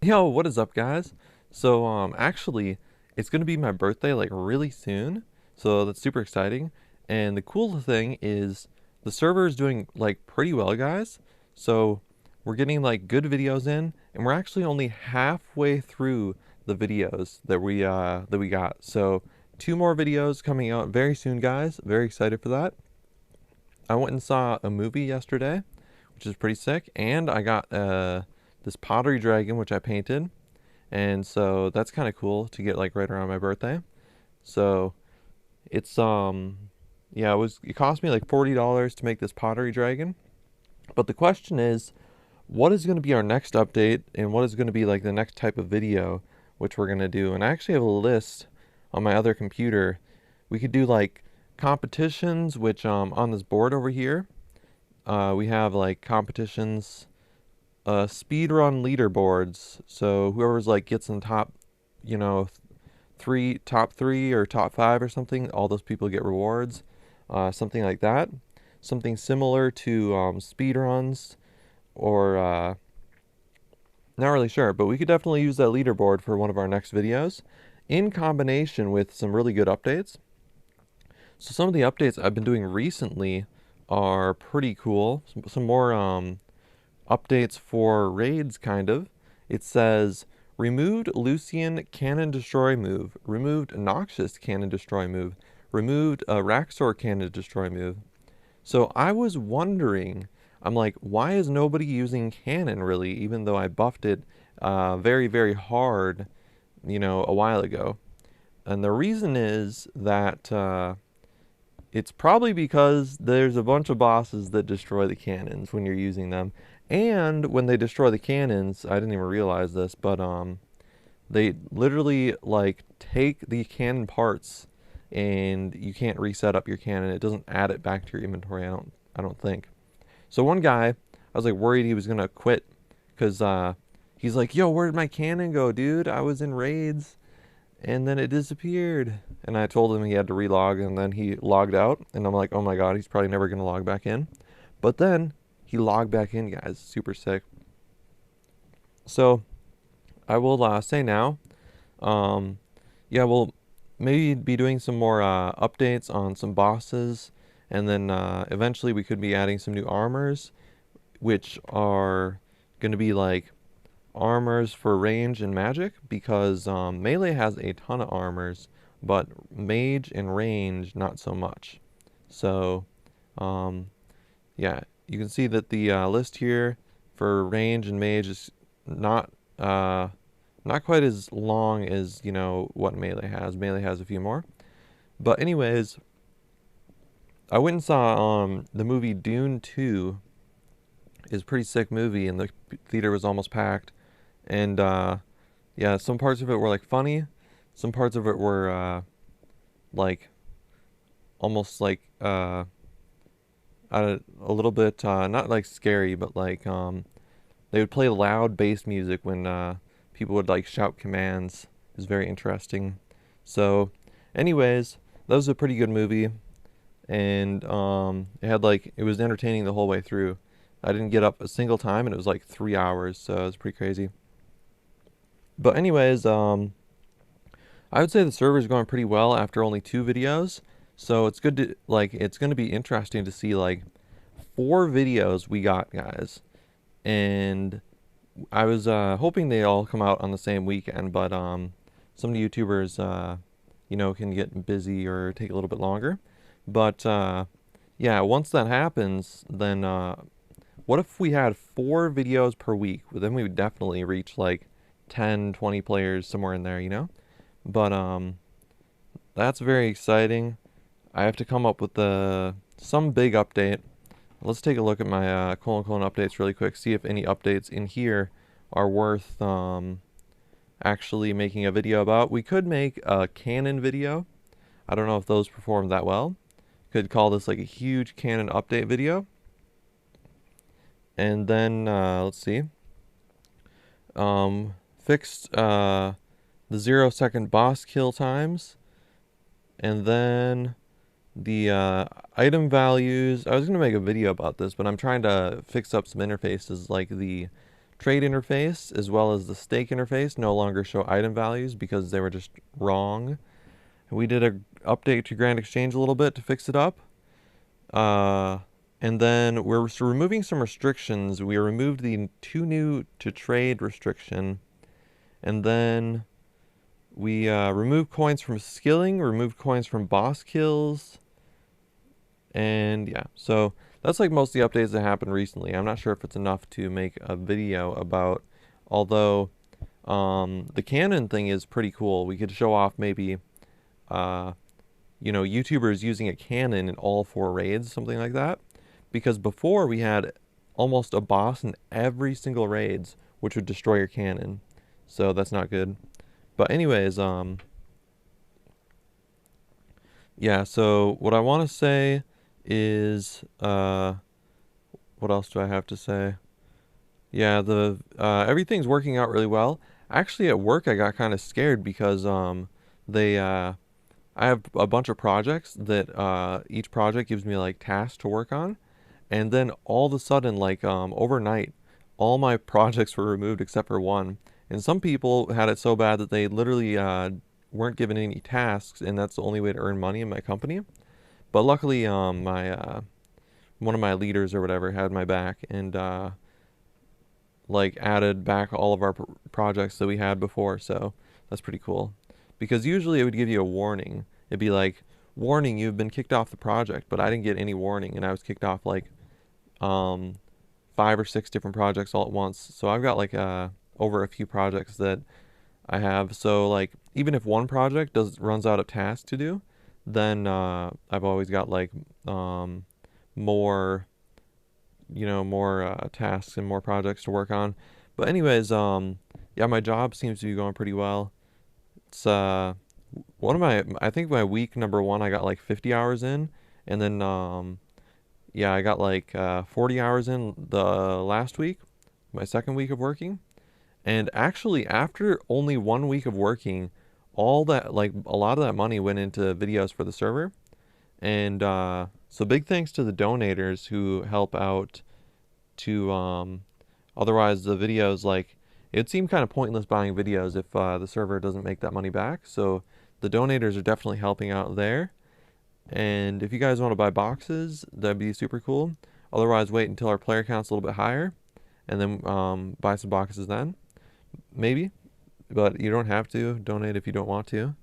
Yo, what is up, guys? So, actually, it's gonna be my birthday like really soon, so that's super exciting. And the cool thing is the server is doing like pretty well, guys. So we're getting like good videos in, and we're actually only halfway through the videos that we got. So two more videos coming out very soon, guys. Very excited for that. I went and saw a movie yesterday, which is pretty sick, and I got this pottery dragon which I painted, and so that's kind of cool to get like right around my birthday. So it's yeah, it cost me like $40 to make this pottery dragon. But the question is, what is going to be our next update, and what is going to be like the next type of video which we're going to do? And I actually have a list on my other computer. We could do like competitions, which on this board over here, we have like competitions, speed run leaderboards. So whoever's like gets in top, you know, top three or top five or something, all those people get rewards. Something like that. Something similar to speed runs, or not really sure, but we could definitely use that leaderboard for one of our next videos, in combination with some really good updates. So some of the updates I've been doing recently are pretty cool. Some more updates for raids, kind of. It says removed Lucian Cannon Destroy move, removed Noxious Cannon Destroy move, removed Raxor Cannon Destroy move. So I was wondering, I'm like, why is nobody using Cannon really, even though I buffed it very, very hard, a while ago? And the reason is that it's probably because there's a bunch of bosses that destroy the cannons when you're using them. And when they destroy the cannons, I didn't even realize this, but they literally like take the cannon parts, and you can't reset up your cannon. It doesn't add it back to your inventory, I don't think. So one guy, I was like worried he was gonna quit, cuz he's like, "Yo, where did my cannon go, dude? I was in raids and then it disappeared." And I told him he had to relog, and then he logged out, and I'm like, "Oh my god, he's probably never going to log back in." But then he logged back in, guys. Super sick. So I will say now, um, yeah, we'll maybe be doing some more updates on some bosses, and then eventually we could be adding some new armors, which are going to be like armors for range and magic, because melee has a ton of armors, but mage and range not so much. So um, yeah, you can see that the list here for range and mage is not uh, not quite as long as what melee has. Melee has a few more. But anyways, I went and saw the movie Dune 2. Is a pretty sick movie, and the theater was almost packed. And yeah, some parts of it were like funny, some parts of it were like almost like a little bit not like scary, but like they would play loud bass music when people would like shout commands. It was very interesting. So, anyways, that was a pretty good movie, and it was entertaining the whole way through. I didn't get up a single time, and it was like 3 hours, so it was pretty crazy. But anyways, I would say the server's going pretty well after only two videos. So it's good to like it's going to be interesting to see like four videos we got, guys. And I was hoping they all come out on the same weekend, but some of the YouTubers can get busy or take a little bit longer. But yeah, once that happens, then what if we had four videos per week? Well, then we would definitely reach like 10, 20 players somewhere in there. But that's very exciting. I have to come up with some big update. Let's take a look at my colon updates really quick. See if any updates in here are worth actually making a video about. We could make a canon video. I don't know if those perform that well. Could call this like a huge canon update video. And then let's see. Fixed the 0-second boss kill times, and then the item values. I was going to make a video about this, but I'm trying to fix up some interfaces like the trade interface as well as the stake interface no longer show item values because they were just wrong. We did a update to Grand Exchange a little bit to fix it up. And then we're removing some restrictions. We removed the 2 new to trade restriction. And then we removed coins from skilling, removed coins from boss kills. And yeah, so that's like most of the updates that happened recently. I'm not sure if it's enough to make a video about, although the cannon thing is pretty cool. We could show off maybe, you know, YouTubers using a cannon in all 4 raids, something like that. Because before we had almost a boss in every single raids, which would destroy your cannon. So that's not good. But anyways, yeah, so what I want to say is, what else do I have to say? Yeah, everything's working out really well. Actually, at work, I got kind of scared because, I have a bunch of projects that, each project gives me, like, tasks to work on. And then all of a sudden, like, overnight, all my projects were removed except for one. And some people had it so bad that they literally, weren't given any tasks, and that's the only way to earn money in my company. But luckily, one of my leaders or whatever had my back and, like, added back all of our projects that we had before, so that's pretty cool. Because usually it would give you a warning. It'd be like, warning, you've been kicked off the project, but I didn't get any warning, and I was kicked off like 5 or 6 different projects all at once. So I've got like over a few projects that I have. So like even if one project runs out of tasks to do, then I've always got like more, you know, more tasks and more projects to work on. But anyways, yeah, my job seems to be going pretty well. It's one of I think my week number 1 I got like 50 hours in, and then yeah, I got like 40 hours in the last week, my second week of working. And actually after only 1 week of working, all that, like, a lot of that money went into videos for the server. And so big thanks to the donators who help out to otherwise the videos, like, it seemed kind of pointless buying videos if the server doesn't make that money back. So the donators are definitely helping out there. And if you guys want to buy boxes, that'd be super cool. Otherwise, wait until our player count's a little bit higher, and then buy some boxes then, maybe. But you don't have to donate if you don't want to,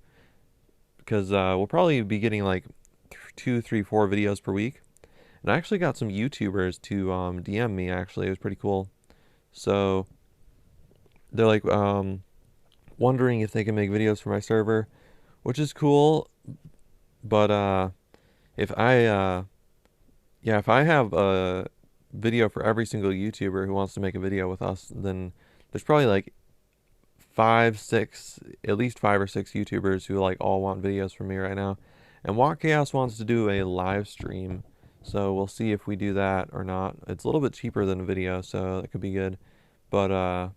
because we'll probably be getting like 2, 3, 4 videos per week. And I actually got some YouTubers to DM me. Actually, it was pretty cool. So they're like wondering if they can make videos for my server, which is cool. But if I yeah, if I have a video for every single YouTuber who wants to make a video with us, then there's probably like 5, 6, at least 5 or 6 YouTubers who like all want videos from me right now. And Walk Chaos wants to do a live stream, so we'll see if we do that or not. It's a little bit cheaper than a video, so that could be good. But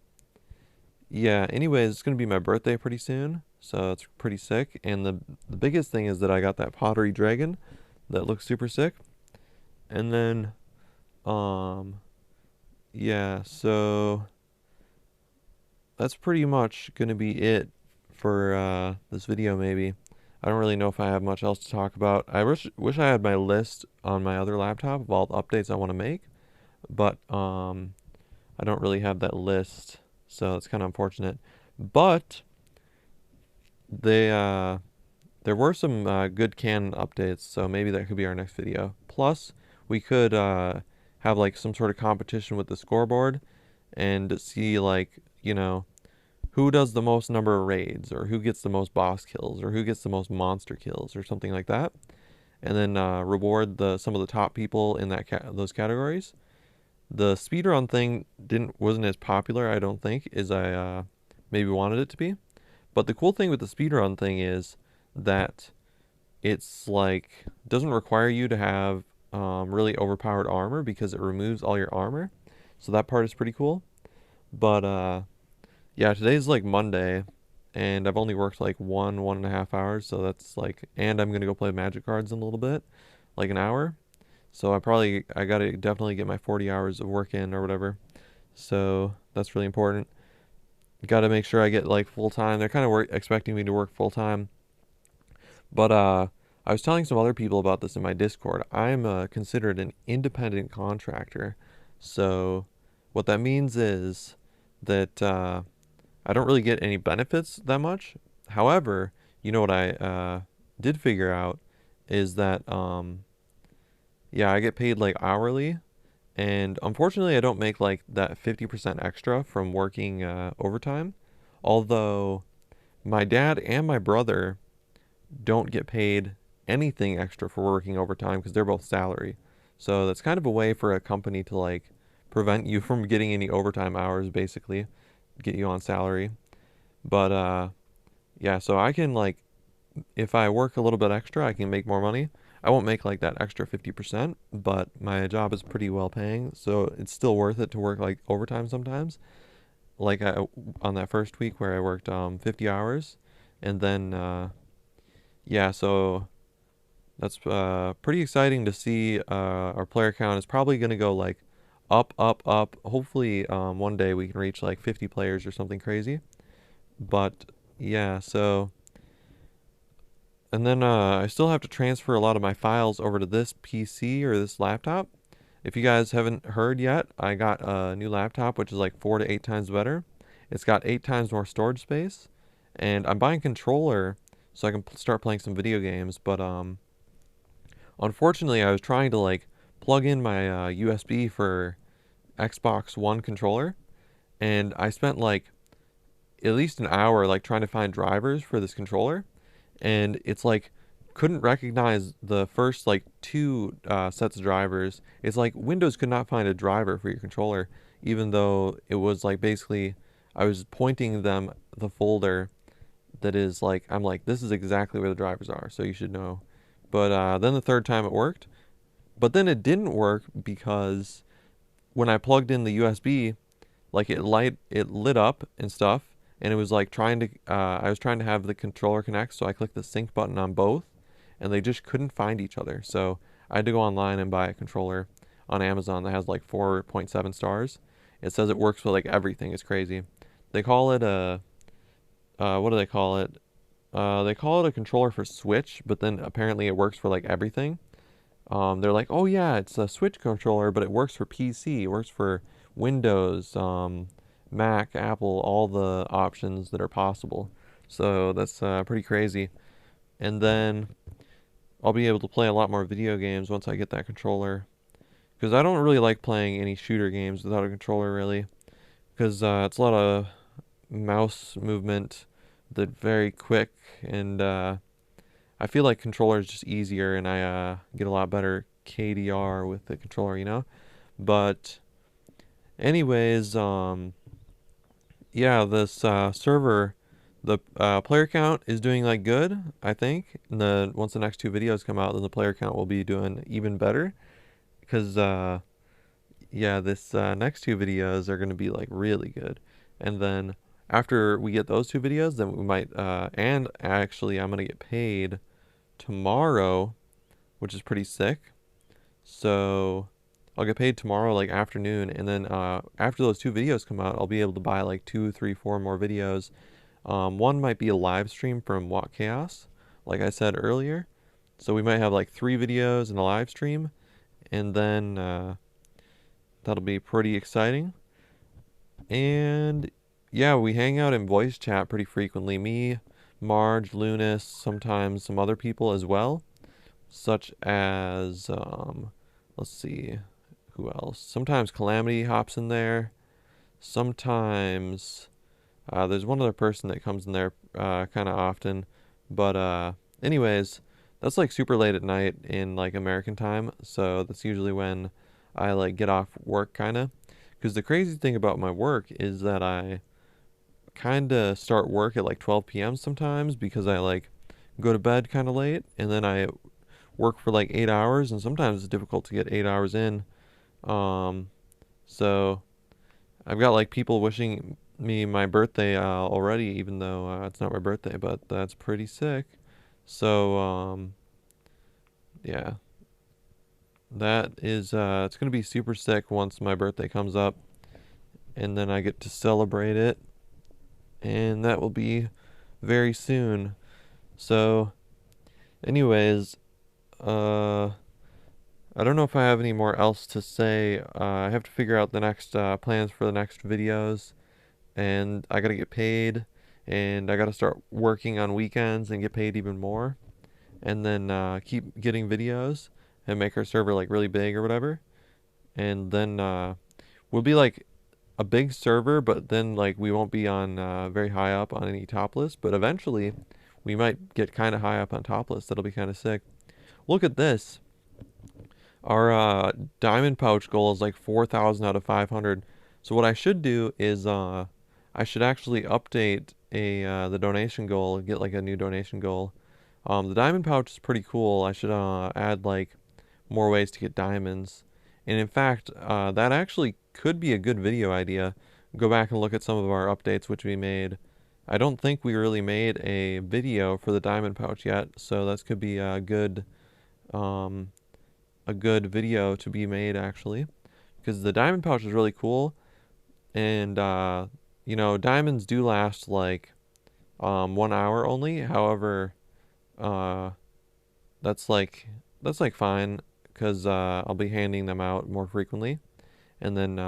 yeah, anyways, it's gonna be my birthday pretty soon, so it's pretty sick. And the biggest thing is that I got that pottery dragon that looks super sick. And then yeah, so that's pretty much gonna be it for this video. Maybe I don't really know if I have much else to talk about. I wish I had my list on my other laptop of all the updates I want to make, but I don't really have that list, so it's kind of unfortunate. But they there were some good canon updates, so maybe that could be our next video. Plus, we could have like some sort of competition with the scoreboard and see, like, you know, who does the most number of raids, or who gets the most boss kills, or who gets the most monster kills, or something like that. And then reward some of the top people in those categories. The speedrun thing wasn't as popular, I don't think, as I maybe wanted it to be. But the cool thing with the speedrun thing is that it's like doesn't require you to have really overpowered armor, because it removes all your armor. So that part is pretty cool. But yeah, today's like Monday, and I've only worked like 1.5 hours, so that's like, and I'm gonna go play Magic Cards in a little bit, like an hour. So I gotta definitely get my 40 hours of work in or whatever. So That's really important. Got to make sure I get like full time. They're kind of expecting me to work full time. But I was telling some other people about this in my Discord. I'm considered an independent contractor. So what that means is that I don't really get any benefits that much. However, you know what I did figure out is that yeah, I get paid like hourly, and unfortunately, I don't make like that 50% extra from working overtime. Although my dad and my brother don't get paid anything extra for working overtime because they're both salary. So that's kind of a way for a company to like prevent you from getting any overtime hours, basically, get you on salary. But yeah, so I can like if I work a little bit extra, I can make more money. I won't make like that extra 50%, but my job is pretty well paying, so it's still worth it to work like overtime sometimes. Like on that first week where I worked 50 hours, and then yeah, so that's pretty exciting to see. Our player count is probably going to go like up, up, up. Hopefully, one day we can reach like 50 players or something crazy. But yeah, so and then I still have to transfer a lot of my files over to this PC or this laptop. If you guys haven't heard yet, I got a new laptop which is like 4 to 8 times better. It's got 8 times more storage space, and I'm buying a controller so I can start playing some video games. But unfortunately, I was trying to like plug in my USB for Xbox One controller, and I spent like at least an hour like trying to find drivers for this controller, and it's like couldn't recognize the first like two sets of drivers. It's like Windows could not find a driver for your controller, even though it was like basically I was pointing them the folder that is like I'm like this is exactly where the drivers are, so you should know. But then the third time it worked, but then it didn't work because when I plugged in the USB, like it lit up and stuff, and it was like trying to I was trying to have the controller connect, so I clicked the sync button on both, and they just couldn't find each other. So I had to go online and buy a controller on Amazon that has like 4.7 stars. It says it works with like everything. It's crazy. They call it a what do they call it? They call it a controller for Switch, but then apparently it works for like everything. They're like, oh yeah, it's a Switch controller, but it works for PC, it works for Windows, Mac, Apple, all the options that are possible. So that's pretty crazy. And then I'll be able to play a lot more video games once I get that controller. Because I don't really like playing any shooter games without a controller, really. Because it's a lot of mouse movement that very quick, and I feel like controller is just easier, and I get a lot better KDR with the controller, you know. But anyways, yeah, this server, the player count is doing like good, I think. And the once the next two videos come out, then the player count will be doing even better. Because yeah, this next two videos are gonna be like really good, and then after we get those two videos, then we might and actually I'm gonna get paid tomorrow, which is pretty sick. So I'll get paid tomorrow, like afternoon, and then after those two videos come out, I'll be able to buy like two, three, four more videos. One might be a live stream from Watt Chaos, like I said earlier. So we might have like three videos and a live stream, and then that'll be pretty exciting. And yeah, we hang out in voice chat pretty frequently. Me, Marge, Lunas, sometimes some other people as well, such as let's see, who else? Sometimes Calamity hops in there. Sometimes there's one other person that comes in there kind of often. But anyways, that's like super late at night in like American time, so that's usually when I like get off work kind of. Because the crazy thing about my work is that I kind of start work at like 12 p.m. sometimes because I like go to bed kind of late, and then I work for like 8 hours, and sometimes it's difficult to get 8 hours in. Um, so I've got like people wishing me my birthday already, even though it's not my birthday, but that's pretty sick. So yeah, that is it's gonna be super sick once my birthday comes up. and then I get to celebrate it, and that will be very soon. So, anyways, uh, I don't know if I have any more else to say. I have to figure out the next plans for the next videos, and I gotta get paid, and I gotta start working on weekends and get paid even more, and then keep getting videos and make our server like really big or whatever, and then we'll be like a big server, but then like we won't be on very high up on any top list, but eventually we might get kind of high up on top list. That'll be kind of sick. Look at this. Our diamond pouch goal is like 4,000 out of 500. So what I should do is I should actually update the donation goal, get like a new donation goal. The diamond pouch is pretty cool. I should add like more ways to get diamonds. And in fact, that actually could be a good video idea. Go back and look at some of our updates which we made. I don't think we really made a video for the diamond pouch yet, so this could be um, a good video to be made actually, because the diamond pouch is really cool, and you know, diamonds do last like 1 hour only. However, uh, that's like fine, because I'll be handing them out more frequently, and then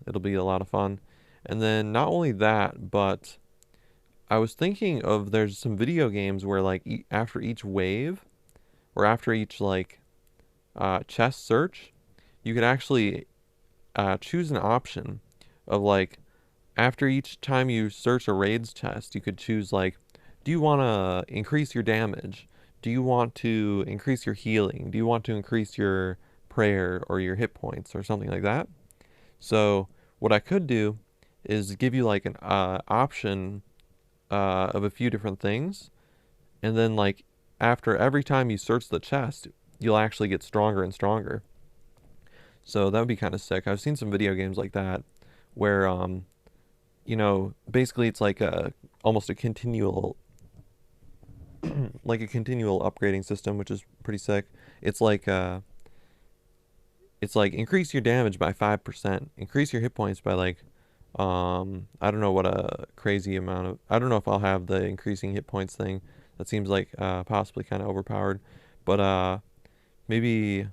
it'll be a lot of fun. And then not only that, but I was thinking of, there's some video games where like after each wave or after each like chest search, you could actually choose an option of like after each time you search a raids chest, you could choose like, do you want to increase your damage? Do you want to increase your healing? Do you want to increase your prayer or your hit points or something like that? So what I could do is give you like an option of a few different things, and then like after every time you search the chest, you'll actually get stronger and stronger. So that would be kind of sick. I've seen some video games like that where you know, basically it's like a almost a continual like a continual upgrading system, which is pretty sick. It's like increase your damage by 5%, increase your hit points by like I don't know what a crazy amount of, I don't know if I'll have the increasing hit points thing. That seems like possibly kind of overpowered, but maybe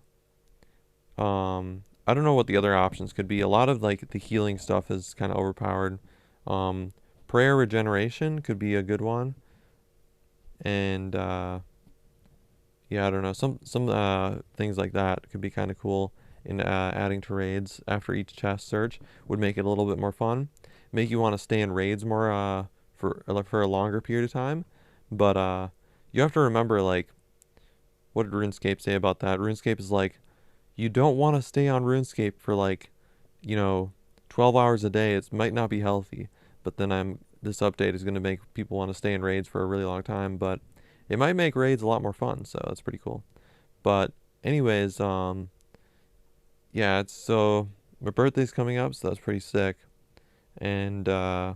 I don't know what the other options could be. A lot of like the healing stuff is kind of overpowered. Um, prayer regeneration could be a good one, and yeah, I don't know. Some things like that could be kind of cool. In adding to raids after each chest search would make it a little bit more fun, make you want to stay in raids more for a longer period of time. But you have to remember, like, what did RuneScape say about that? RuneScape is like, you don't want to stay on RuneScape for like, you know, 12 hours a day. It might not be healthy. But then this update is going to make people want to stay in raids for a really long time, but it might make raids a lot more fun, so that's pretty cool. But anyways, yeah, it's so my birthday's coming up, so that's pretty sick. And yeah,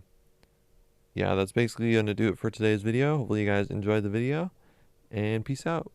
that's basically gonna do it for today's video. Hopefully you guys enjoyed the video, and peace out.